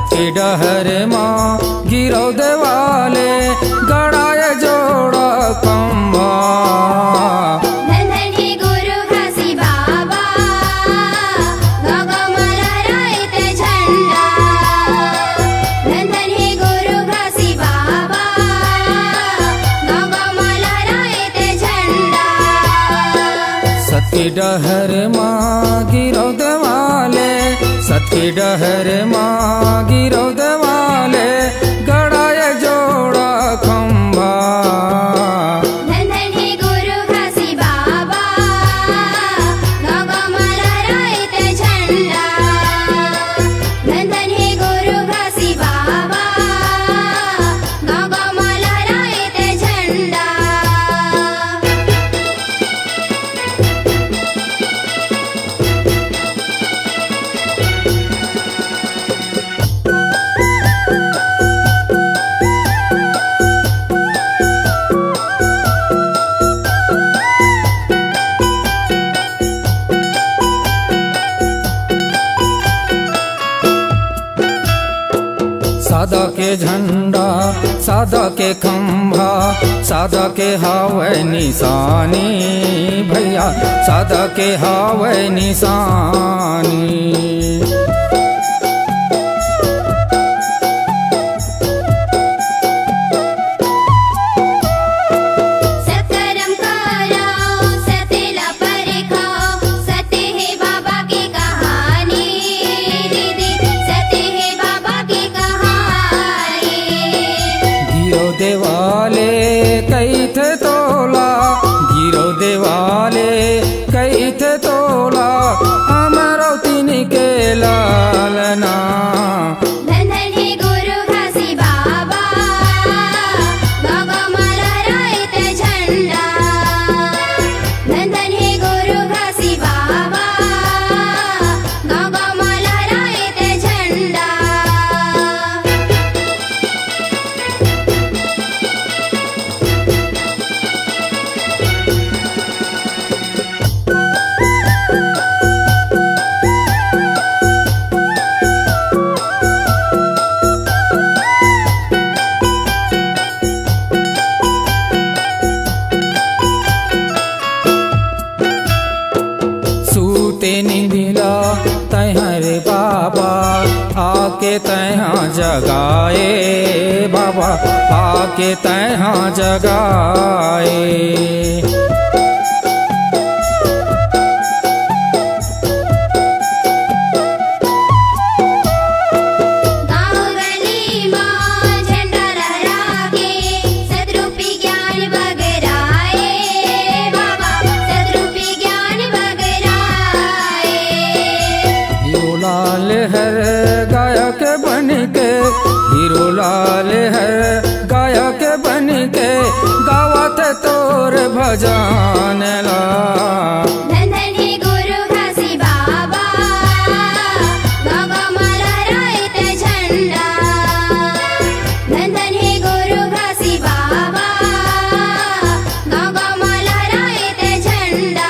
सती डहर माँ गिरो देवाले गड़ाए जोड़ा खंभा। धन्धनी गुरु घासी बाबा गगम लहराए झंडा। धन्धनी गुरु घासी बाबा गगम लहराए झंडा। सती डहर माँ गिरो देवाले सती डहर माँ गिरो देवाले गड़ाए जोड़ा खंभा। धन्धनी गुरु घासी बाबा गगम लहराए झंडा। धन्धनी गुरु घासी बाबा गगम लहराए झंडा। सादा के झंडा सादा के खंभा सादा के हावे निशानी भैया सादा के हावे निशानी। सत्कर्म करो सतेला परखाओ सत्य है बाबा की कहानी। दीदी सत्य है बाबा की कहानी। गिरो देवाले कई थे तोला गिरो देवाले कई थे तोला अमरावती के लालना। धन्धनी गुरु घासी बाबा गगम लहराए झंडा। धन्धनी गुरु घासी बाबा गगम लहराए झंडा। सूते निंदिला तैहरे बाबा आके तैहाँ जगाए बाबा आके तैहाँ जगाए। गाँव गली माँ झंडा लहरा के सतरूपी ज्ञान बगराए बाबा सतरूपी ज्ञान बगराए। हीरो लाल हर गायक बन के हीरो लाल हर गायक बन के गावत तोर भजन ला। धन्धनी गुरु घासी बाबा गगम लहराए झंडा। धन्धनी गुरु घासी बाबा गगम लहराए झंडा।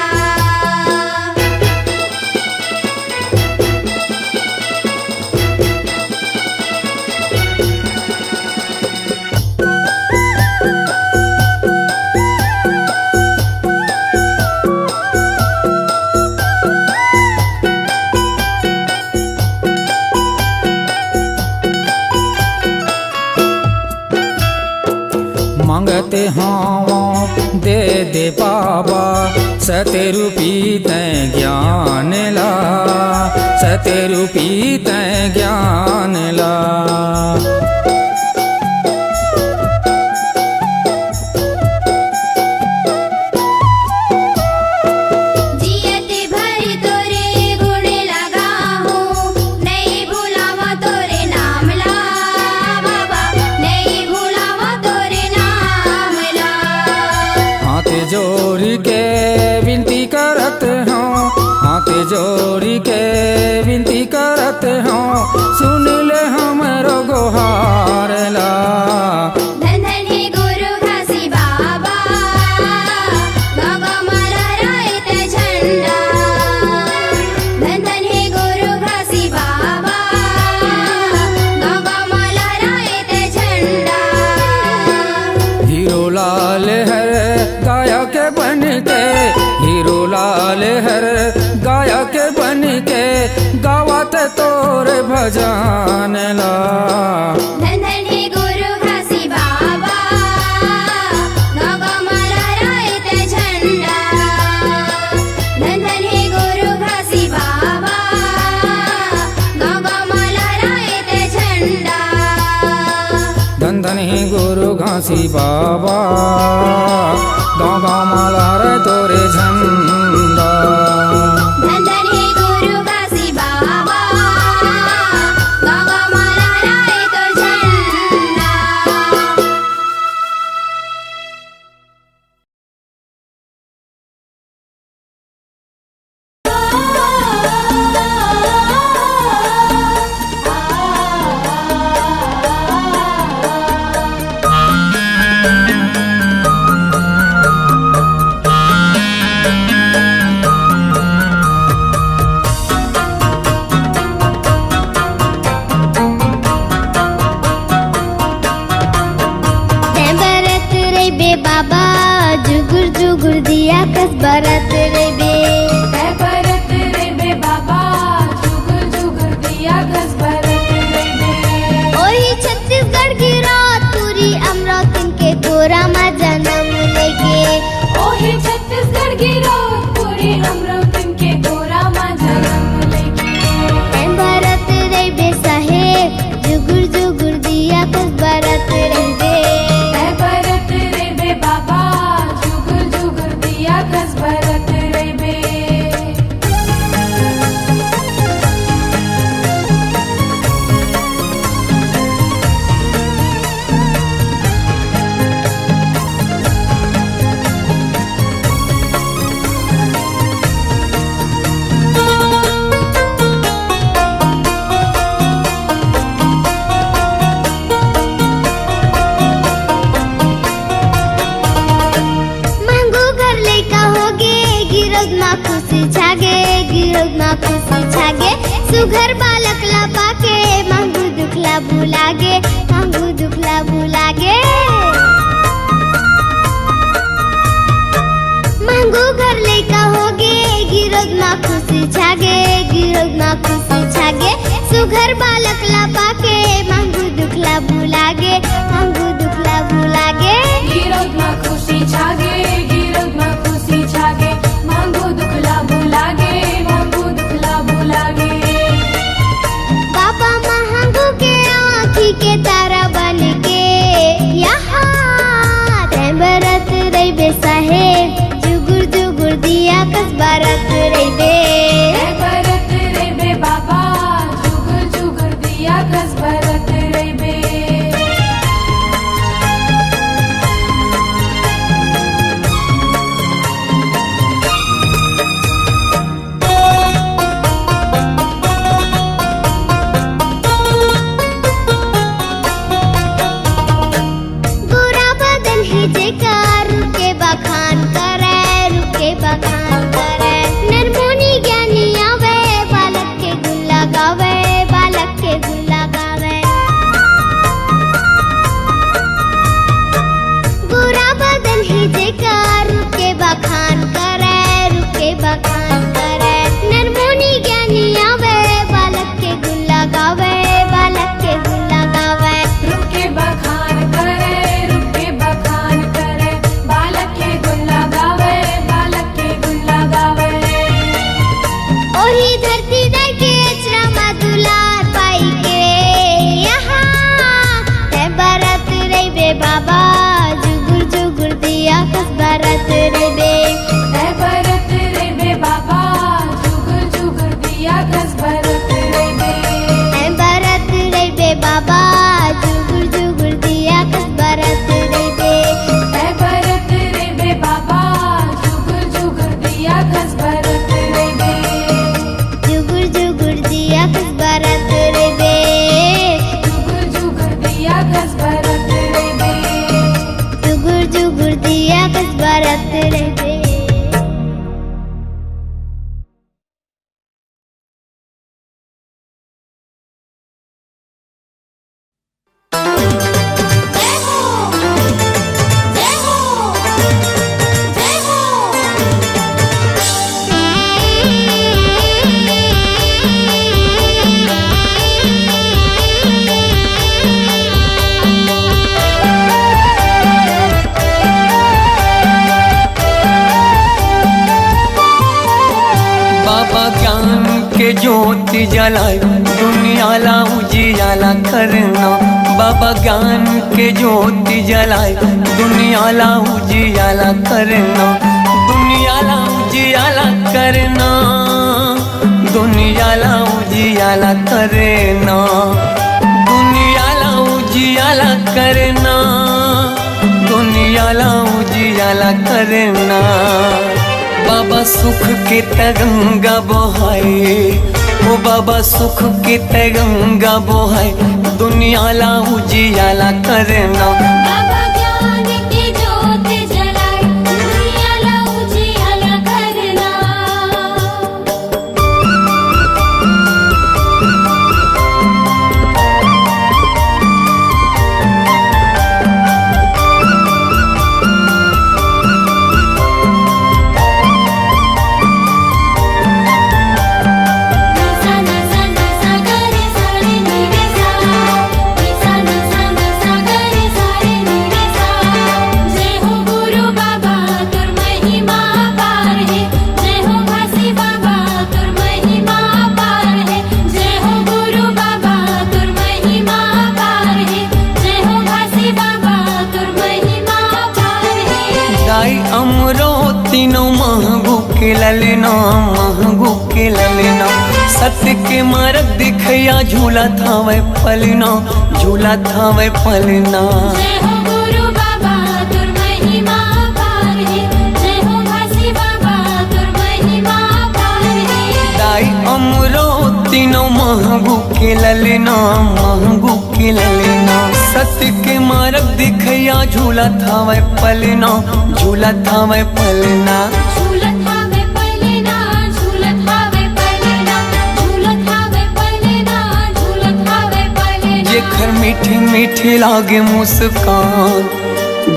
मांगते हावा दे दे बाबा सतरूपी तैं ज्ञान ला सतरूपी तैं ज्ञान ला। जियत भरी तोरे गुण लगा हूँ नहीं भूलावा तोरे नाम ला बाबा नहीं भूलावा तोरे नाम ला। हाथ जोड़ के विनती करत हूँ हाथ जोड़ के विनती करत हूँ सुन ले हमरो गुहार। तोरे भजन ला। धन धन हे गुरु घासी बाबा, गाव गाव मला रायते झंडा। धन धन हे गुरु घासी बाबा, गाव गाव मला रायते झंडा। धन धन हे गुरु घासी बाबा, गाँव गाँव माला रे तोरे झंडा। धन धन हे गुरु घासी बाबा, गाव गाव मला रायते झंडा। भरत रे बे बाबा, जुगुर जुगुर दिया कस भरत रे बे। भरत रे बे बाबा, जुगुर जुगुर दिया कस भरत रे बे। ओही छत्तीसगढ़ की रात पूरी अमरावती के गोरा माँ जन्म लेके। ओही छत्तीसगढ़ की रात पूरी अमरावती के गोरा माँ जन्म लेके। भरत रे बे साहेब, जुगुर जुगुर दिया कस भरत रे बे। भरत रे बे बाबा, जुगुर जुगुर दिया कस भरत रे बे। मांगू घर लेका होगे, गिरोद माँ खुशी छागे, गिरोद माँ खुशी छागे। सुघर बालक ला पाके, मांगू दुखला भुलागे, मांगू दुखला भुलागे। मांगू घर लेका होगे, गिरोद माँ खुशी छागे, गिरोद माँ खुशी छागे। सुघर बालक ला पाके, मांगू दुखला भुलागे, मांगू दुखला भुलागे। गिरोद माँ खुशी छागे, गिरोद माँ खुशी छागे। मांगो दुखला भुलागे, मांगो दुखला भुलागे। बाबा महंगू के आँखी के तारा बन के यहाँ। तै भरत रे बे साहेब, जुगुर जुगुर दिया कस भरत रे बे। भरत रे बे बाबा, जुगुर जुगुर दिया कस भरत रे बे। गोरा बदन ही जेकार रुके बखान करे, रुके बखान करे। नरमुनि ज्ञानी आवे, बालक के गुण लगावे, बालक के गुण लगावे। गोरा बदन ही जेकार रुके बखान करे, रुके बखान करे। नरमुनि ज्ञानी आवे, बालक के गुण लगावे, बालक के गुण लगावे। रुके बखान करे, रुके बखान करे। बालक के गुण लगावे, बालक के गुण लगावे। ओही धरती दर के अचरा मा दुलार पाई के यहाँ। तै भरत रे बे बाबा, जुगुर जुगुर दिया कस भरत रे बे। भरत रे बे बाबा, जुगुर जुगुर दिया कस भरत रे बे। तै भरत रे बे बाबा, जुगुर जुगुर दिया कस भरत रे बे। भरत रे बे बाबा, जुगुर जुगुर दिया कस भरत रे बे। जुगुर जुगुर दिया कस भरत रे बे। जुगुर जुगुर दिया कस भरत रे बे। जुगुर जुगुर दिया कस भरत रे बे। के ज्योति जलाए दुनियाला उजियाला करना। बाबा ज्ञान के ज्योति जलाए दुनियाला उजियाला करना। दुनियाला उजियाला करना, दुनियाला उजियाला करना, दुनियाला उजियाला करना, दुनियाला उजियाला करना। बाबा सुख के तरंगा बहाए, ओ बाबा सुख के तरंगा बहाए दुनियाला उजियाला करना। बाबा ज्ञान की ज्योत जलाए दुनियाला उजियाला करना। तीनों महंगू के ललना, महंगू के ललना। सत्य के मार्ग दिखया झूला था वह पलना, झूला था वह पलना। जय हो गुरु बाबा तुर महिमा पार है, जय हो घासी बाबा तुर महिमा पार है। दाई अमरो तीनों महंगू के ललना, महंगू के ललना। सत्य के मार्ग दिखया झूला था वह पलना, झूला था वह पलना। झूलत हावे पलना, झूलत हावे पलना, झूलत हावे पलना, झूलत हावे पलना। जेखर मीठी मीठी लागे मुस्कान,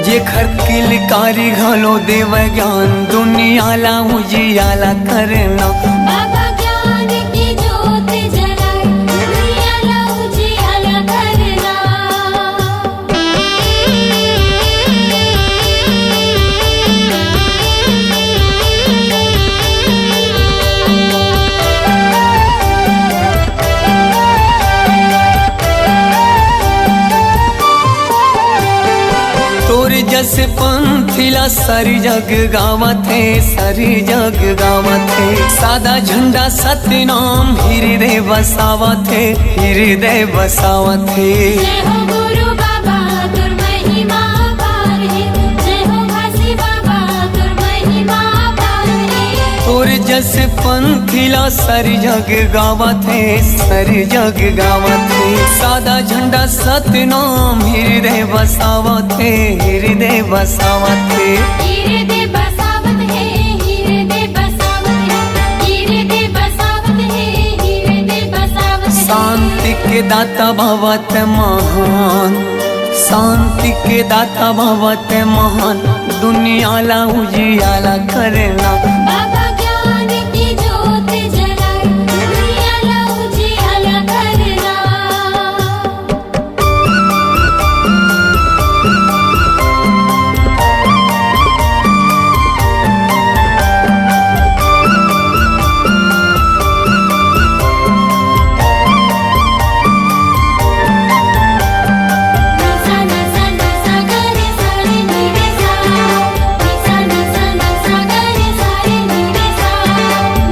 जेखर किलकारी घलो देव ज्ञान दुनियाला उजियाला करना। बाबा ज्ञान की ज्योत जलाए दुनियाला उजियाला करना। तोर जस पंथिला सारी जग गावत है, सारी जग गावत है। सादा झंडा सत्य नाम हृदय बसावत है, हृदय बसावत है। जय हो गुरु बाबा तुर महिमा पार है, जय हो घासी बाबा तुर महिमा पार है। तोर जस पंथिला सारी जग गावत है, सारी जग गावत है। सादा झंडा सत्य नाम हृदय बसावत है, हृदय बसावत है। हृदय बसावत है, हृदय बसावत है, हृदय बसावत है, हृदय बसावत है। शांति के दाता भवत महान, शांति के दाता भवत महान दुनियाला उजियाला करना। बाबा ज्ञान की ज्योत जलाए दुनियाला उजियाला करना।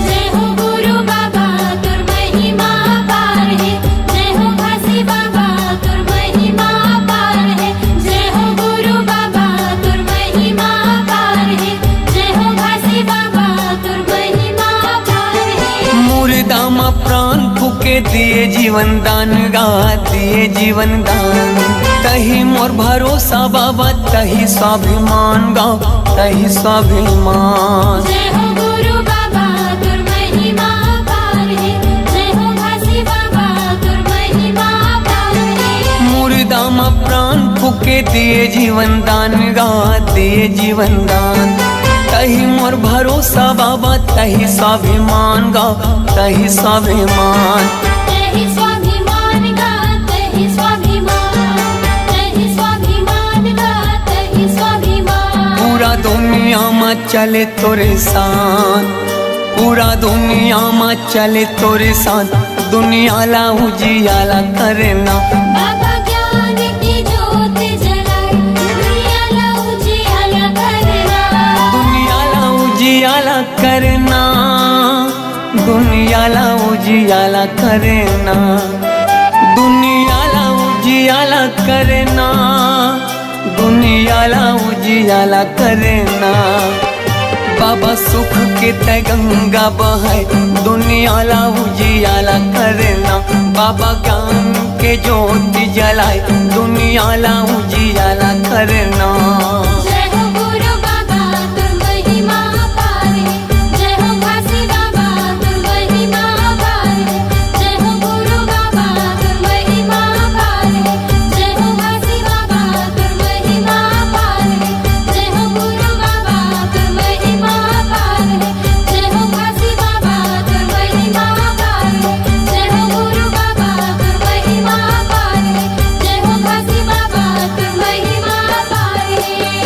जय हो गुरु बाबा तुर महिमा पार है, जय हो घासी बाबा तुर महिमा पार है। जय हो गुरु बाबा तुर महिमा पार है, जय हो घासी बाबा तुर महिमा पार है। मुर्दा मा प्राण फूके दिए जीवन दान गा, दिए जीवन दान। तही मोर भरोसा बाबा, तही स्वाभिमान गा, तही स्वाभिमान। जय हो गुरु बाबा तुर महिमा पार है, जय हो घासी बाबा तुर महिमा पार है। मुर्दा मा प्राण फूके दिए जीवन दान गा, दिए जीवन दान। तही मोर भरोसा बाबा, तही स्वाभिमान गा, तही स्वाभिमान। तहि स्वाभिमान गा, तहि स्वाभिमान, तहि स्वाभिमान गा, तहि स्वाभिमान। पूरा दुनिया में चले तोरे शान, पूरा दुनिया में चले तोरे साथ दुनिया ला उजियाला करना बाबा ज्ञान की ज्योत जलाए दुनिया ला उजियाला करना दुनिया ला उजियाला करना दुनिया ला उजियाला करना दुनिया ला उजियाला करना दुनिया ला उजियाला करना बाबा सुख के तय गंगा बहाय दुनिया ला उजियाला करना बाबा ज्ञान के ज्योति जलाए दुनिया ला उजियाला करना जय हो गुरु बाबा तुम महिमा पार है जय हो घासी बाबा तुम महिमा पार है जय हो गुरु बाबा तुम महिमा पार है जय हो घासी बाबा तुम महिमा पार है जय हो गुरु बाबा तुम महिमा पार है जय हो घासी बाबा तुम महिमा पार है जय हो गुरु बाबा तुम महिमा पार है जय हो घासी बाबा तुम महिमा पार है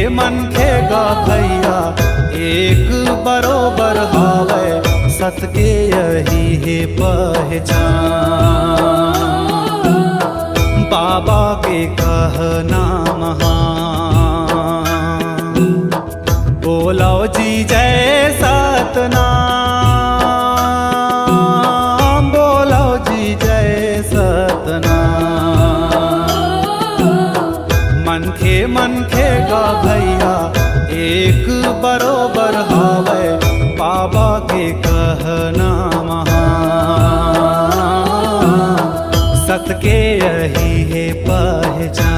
मन खेगा भैया एक बरोबर हावे सत के यही है पहचान बाबा के कहना महान बोलो जी जय सतनाम बोलो जी जय सतनाम मन खेगा भैया एक बरोबर हावे बाबा के कहना महान सत के यही है पहचान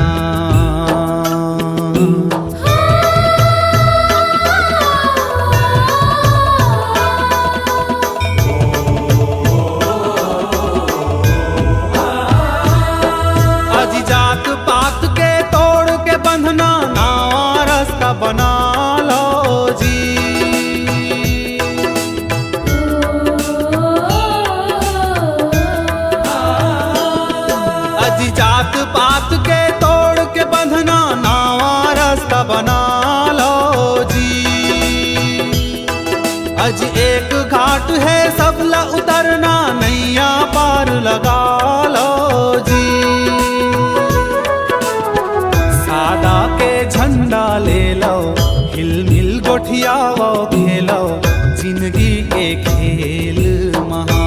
जात पात के तोड़ के बंधना नारस का बना लो जी अजी जात पात के तोड़ के बंधना नारस का बना लो जी अज एक घाट है सबला उतरना नैया पार लगा लो जी सादा के झंडा ले लो हिल मिल गोठियाओ खेलो जिंदगी के खेल महान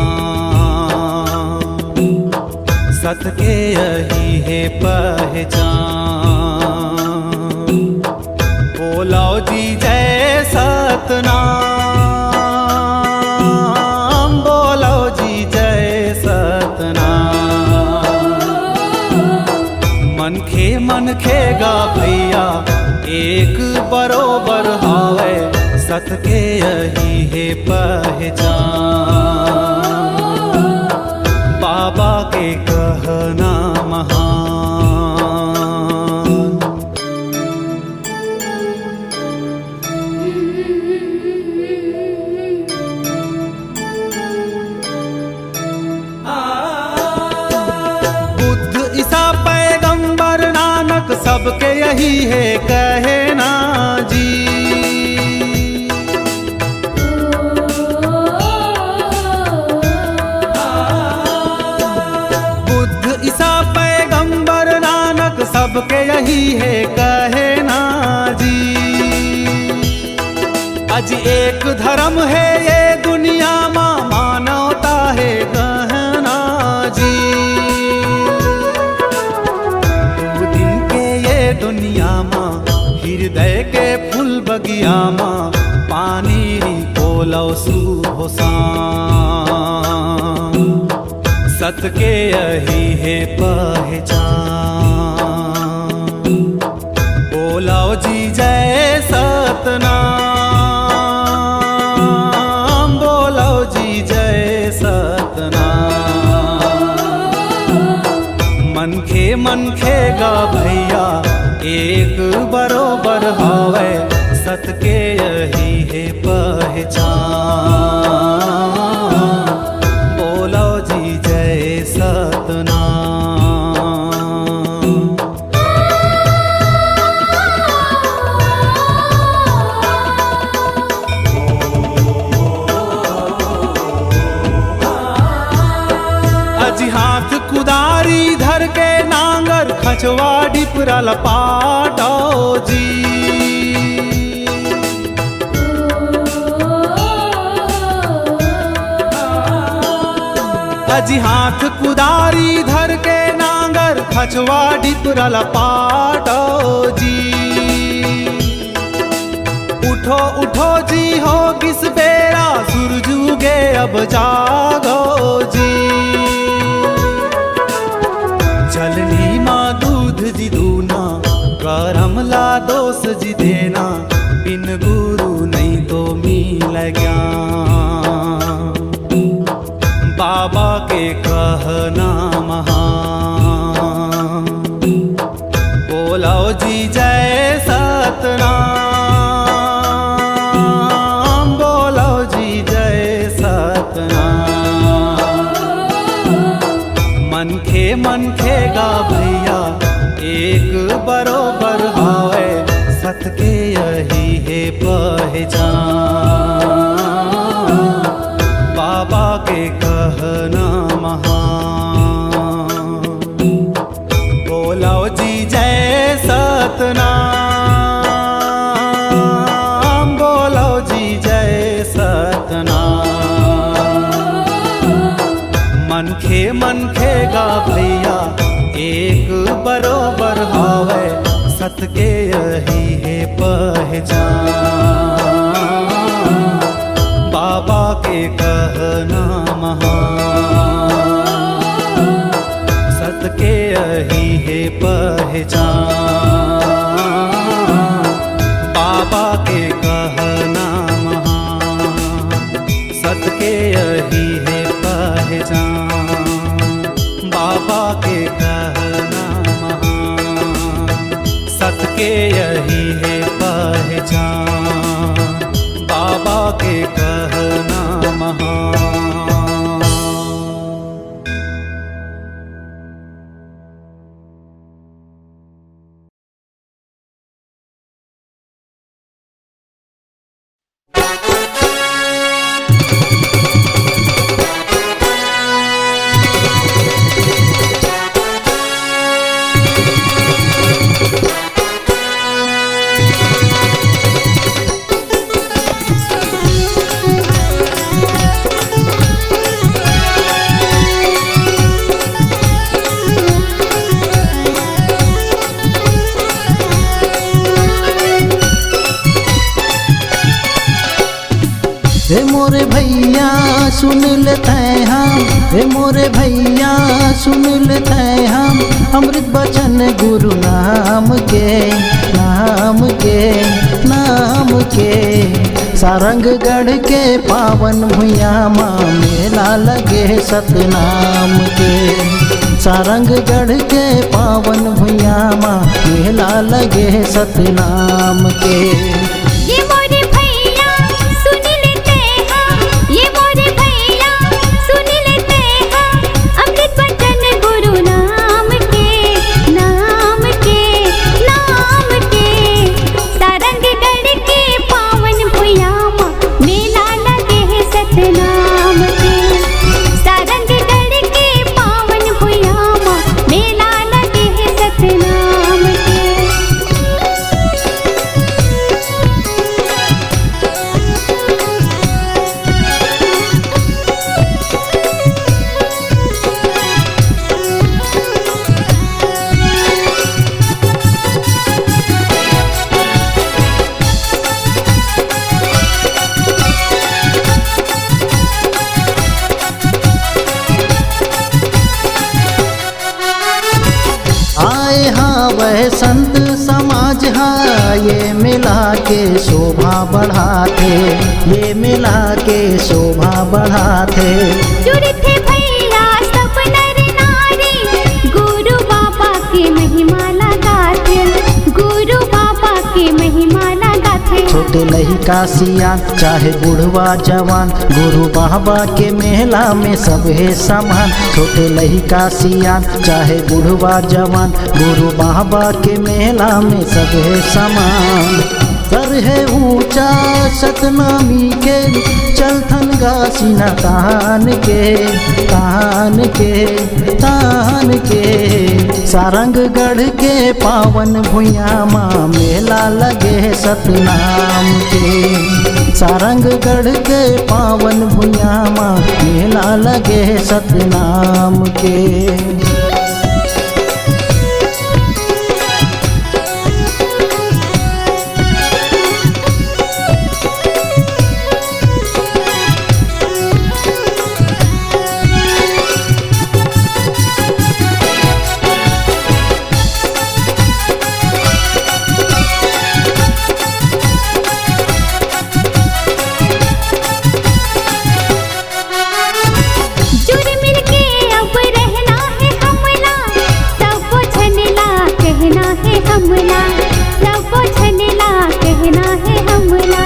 सत के यही है पहचान बोलो जी जय सतनाम बोलो जी जय सतनाम मन खेगा भैया एक बरोबर हावे सत के यही है पहचान बाबा के कहना महान बुद्ध ईसा पैगंबर नानक सबके यही है कहना जी बुद्ध ईसा पैगंबर नानक सबके यही है कहना जी आज एक धर्म है ये दुनिया में मानवता है कहना जी दुनिया माँ हृदय के फूल बगिया माँ पानी बोलो सुहोसान सत के यही है पहचान बोलो जी जय सतनाम बोलो जी जय सतनाम मन खेगा भैया एक बरोबर हावे सत के यही है पहचान बोलो जी जय सतनाम अजी हाथ कुदारी धर के नांगर खचवा डिपरा लपाटो जी अजी हाथ कुदारी धर के नांगर खचवा डिपरा लपाटो जी उठो उठो जी हो किस बेरा सूरज उगे अब जागो जी चलनी माँ दूध जी दूना गरम ला दोस जी देना बिन गुरु नहीं तो मिल ज्ञान बाबा के कहना महान बोलो जी जय सतनाम बोलो जी जय सतनाम मन खेगा भैया एक बरोबर हावे सत के बरोबर हवे सत के यही है पहचान। बाबा के कहना महान, सत के यही है पहचान। बाबा के कहना महान, सत के यही है पहचान। बाबा के कहना महान, सत के यही है पहचान। बाबा के कहना महान। हे मोरे भैया सुन लेते हम, हे मोरे भैया सुन लेते हम, अमृत बचन गुरु नाम के, नाम के, नाम के। सारंगगढ़ के पावन भुइया माँ मेला लगे सतनाम के। सारंगगढ़ के पावन भुइया माँ मेला लगे सतनाम के। ये मोरे भैया सुन लेते हैं, ये मोरे भैया सुन लेते हैं, अमृत बचन गुरु नाम के, नाम के, नाम के। सारंगगढ़ के पावन भुइया माँ मेला लगे है सतनाम के। सारंगगढ़ के पावन भुइया माँ मेला लगे है सतनाम के। आए हाँ वह संत समाज हाँ, ये मिला के शोभा बढ़ाते, ये मिला के शोभा बढ़ाते। जुड़े थे भैया सब नर नारी, गुरु बाबा की महिमा लगाते, गुरु बाबा की महिमा लगाते। छोटे लहिका सियान चाहे बुढ़वा जवान, गुरु बाबा के मेला में सब है समान। छोटे लहिका सियान चाहे बुढ़वा जवान, गुरु बाबा के मेला में सब है समान। सर है ऊंचा सतनामी के, चलथन गासीना तान के, तान के, तान के। सारंगगढ़ के पावन भुइया माँ मेला लगे सतनाम के। सारंगगढ़ के पावन भुइया माँ मेला लगे सतनाम के। जुड़ मिल के अब रहना है हमला, सबको झनला कहना है हमला, सबको झनला कहना है हमला।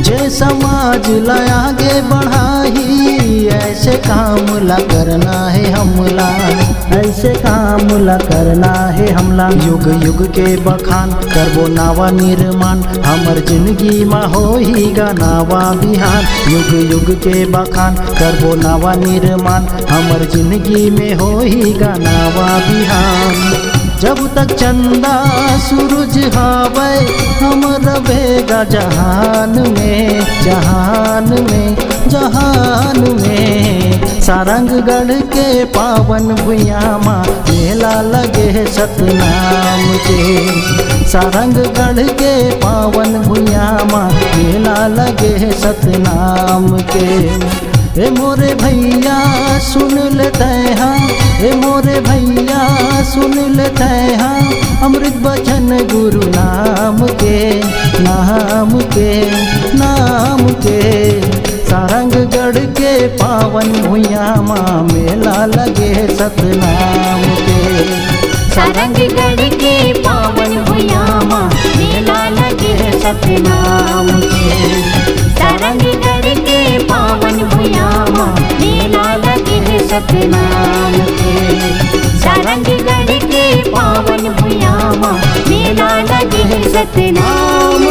जय समाज ला आगे बढ़ाही, ऐसे काम ला करना है हमला, ऐसे काम ला करना है हमला। युग युग के बखान करबो नावा निर्माण, हमर जिंदगी में होईगा नावा बिहान। युग युग के बखान करबो नावा निर्माण, हमर जिंदगी में होईगा नावा बिहान। जब तक चंदा सूरज हावे हम रहेगा जहान में, जहान में, जहान में। सारंगगढ़ के पावन भुइया माँ मेला लगे सतनाम के। सारंगगढ़ के पावन भुइया माँ मेला लगे सतनाम के। ए मोरे भैया सुन लेते हैं, ए मोरे भैया सुन लेते हैं अमृत बचन गुरु नाम के, नाम के, नाम के। सारंगगढ़ के पावन भुइया माँ मेला लगे सतनाम के। सारंगगढ़ के पावन भुइया माँ मेला लगे सतनाम के। सारंगगढ़ के पावन भुइया माँ मेला लगे सतनाम के। सारंगगढ़ के पावन भुइया माँ मेला लगे सतनाम